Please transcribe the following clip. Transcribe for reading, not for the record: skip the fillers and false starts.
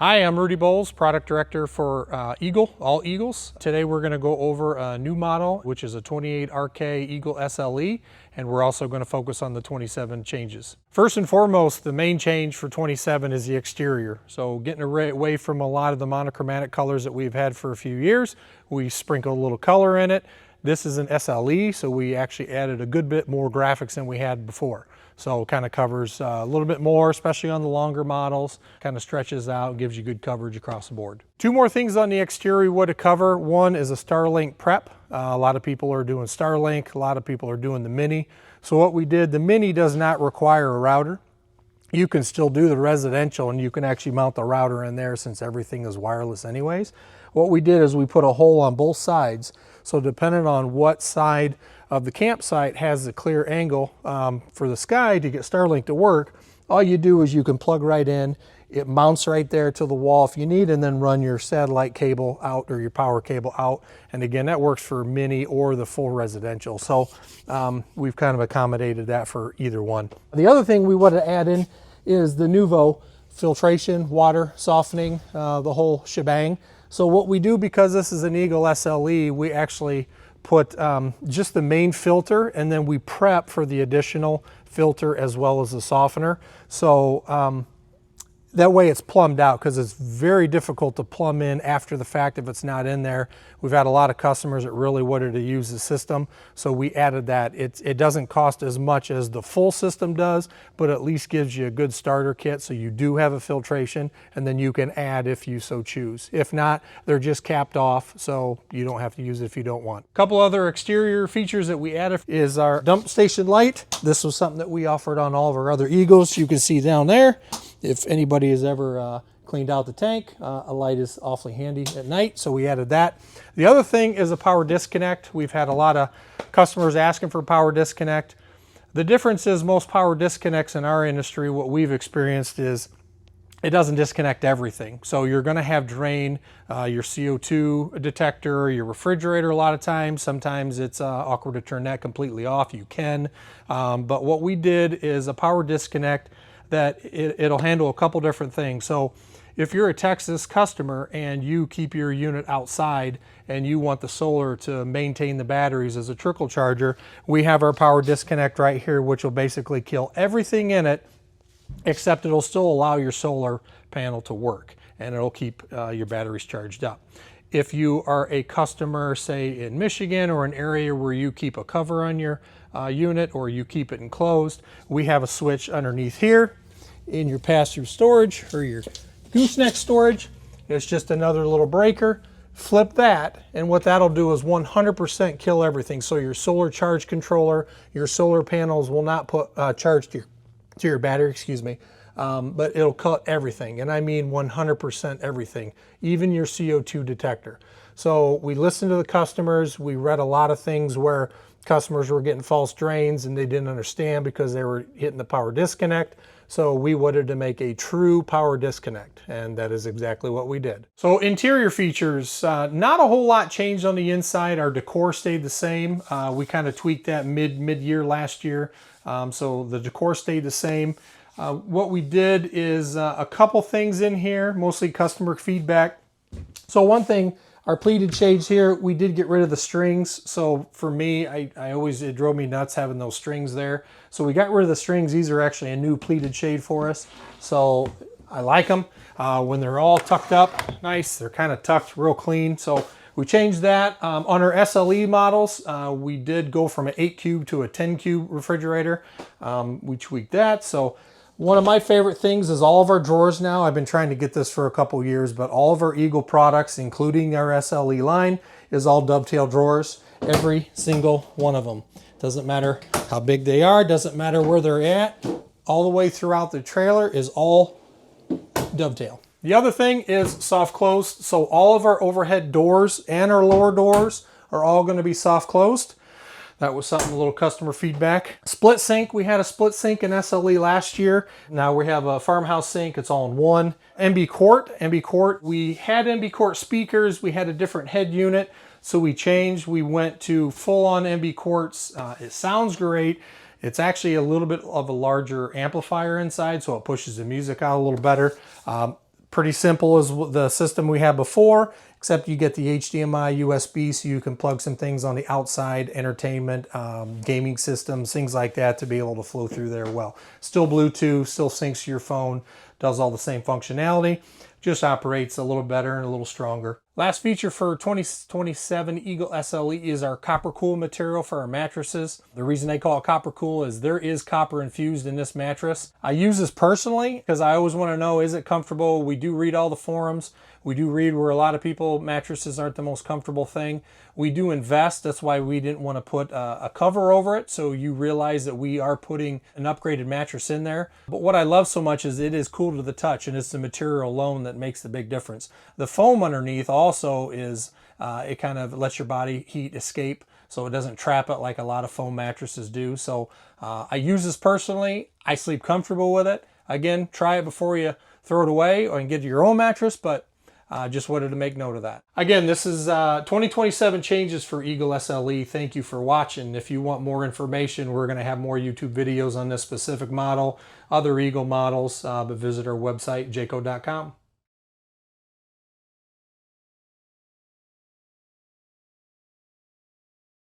Hi, I'm Rudy Boals, Product Director for Eagle, all Eagles. Today we're going to go over a new model, which is a 28 RK Eagle SLE, and we're also going to focus on the 27 changes. First and foremost, the main change for 27 is the exterior. So getting away from a lot of the monochromatic colors that we've had for a few years, we sprinkle a little color in it. This is an SLE, so we actually added a good bit more graphics than we had before. So it kind of covers a little bit more, especially on the longer models, kind of stretches out, gives you good coverage across the board. Two more things on the exterior we want to cover. One is a Starlink prep. A lot of people are doing Starlink, a lot of people are doing the Mini. So what we did, the Mini does not require a router. You can still do the residential and you can actually mount the router in there since everything is wireless anyways. What we did is we put a hole on both sides. So depending on what side of the campsite has the clear angle for the sky to get Starlink to work, all you do is you can plug right in. It mounts right there to the wall if you need, and then run your satellite cable out or your power cable out. And again, that works for Mini or the full residential. So we've kind of accommodated that for either one. The other thing we want to add in is the Nuvo filtration, water softening, the whole shebang. So what we do, because this is an Eagle SLE, we actually put just the main filter, and then we prep for the additional filter as well as the softener. So that way it's plumbed out, because it's very difficult to plumb in after the fact if it's not in there. We've had a lot of customers that really wanted to use the system, so we added that. It doesn't cost as much as the full system does, but at least gives you a good starter kit, so you do have a filtration, and then you can add if you so choose. If not, they're just capped off, so you don't have to use it if you don't want. A couple other exterior features that we added is our dump station light. This was something that we offered on all of our other Eagles. You can see down there, if anybody has ever cleaned out the tank, a light is awfully handy at night, so we added that. The other thing is a power disconnect. We've had a lot of customers asking for power disconnect. The difference is most power disconnects in our industry, what we've experienced is it doesn't disconnect everything. So you're going to have drain, your CO2 detector, your refrigerator a lot of times. Sometimes it's awkward to turn that completely off. You can. But what we did is a power disconnect that it'll handle a couple different things. So if you're a Texas customer and you keep your unit outside and you want the solar to maintain the batteries as a trickle charger, we have our power disconnect right here, which will basically kill everything in it, except it'll still allow your solar panel to work, and it'll keep your batteries charged up. If you are a customer, say in Michigan, or an area where you keep a cover on your unit or you keep it enclosed, we have a switch underneath here in your pass-through storage or your gooseneck storage. It's just another little breaker. Flip that, and what that'll do is 100% kill everything. So your solar charge controller, your solar panels will not put charge to your battery, excuse me, but it'll cut everything, and I mean 100% everything, even your CO2 detector. So we listened to the customers. We read a lot of things where customers were getting false drains and they didn't understand because they were hitting the power disconnect. So we wanted to make a true power disconnect, and that is exactly what we did. So interior features, not a whole lot changed on the inside. Our decor stayed the same. We kind of tweaked that mid-year last year. So the decor stayed the same. What we did is a couple things in here, mostly customer feedback. So one thing, our pleated shades here, we did get rid of the strings. So for me, it drove me nuts having those strings there. So we got rid of the strings. These are actually a new pleated shade for us. So I like them. When they're all tucked up, nice. They're kind of tucked real clean. So we changed that. On our SLE models, we did go from an 8 cube to a 10 cube refrigerator. We tweaked that. So one of my favorite things is all of our drawers now. I've been trying to get this for a couple years, but all of our Eagle products, including our SLE line, is all dovetail drawers. Every single one of them. Doesn't matter how big they are, doesn't matter where they're at. All the way throughout the trailer is all dovetail. The other thing is soft closed. So all of our overhead doors and our lower doors are all going to be soft closed. That was something, a little customer feedback. Split sink, we had a split sink in SLE last year. Now we have a farmhouse sink, it's all in one. MB Quart, we had MB Quart speakers, we had a different head unit, so we changed. We went to full on MB Quarts. It sounds great. It's actually a little bit of a larger amplifier inside, so it pushes the music out a little better. Pretty simple as the system we had before, except you get the HDMI USB so you can plug some things on the outside, entertainment, gaming systems, things like that to be able to flow through there well. Still Bluetooth, still syncs to your phone, does all the same functionality, just operates a little better and a little stronger. Last feature for 2027 Eagle SLE is our copper cool material for our mattresses. The reason they call it copper cool is there is copper infused in this mattress. I use this personally because I always want to know, is it comfortable? We do read all the forums. We do read where a lot of people, mattresses aren't the most comfortable thing. We do invest. That's why we didn't want to put a cover over it, so you realize that we are putting an upgraded mattress in there. But what I love so much is it is cool to the touch, and it's the material alone that makes the big difference. The foam underneath also is, it kind of lets your body heat escape, so it doesn't trap it like a lot of foam mattresses do. So I use this personally. I sleep comfortable with it. Again, try it before you throw it away or get your own mattress, but just wanted to make note of that. Again, this is 2027 changes for Eagle SLE. Thank you for watching. If you want more information, we're going to have more YouTube videos on this specific model, other Eagle models, but visit our website, jayco.com.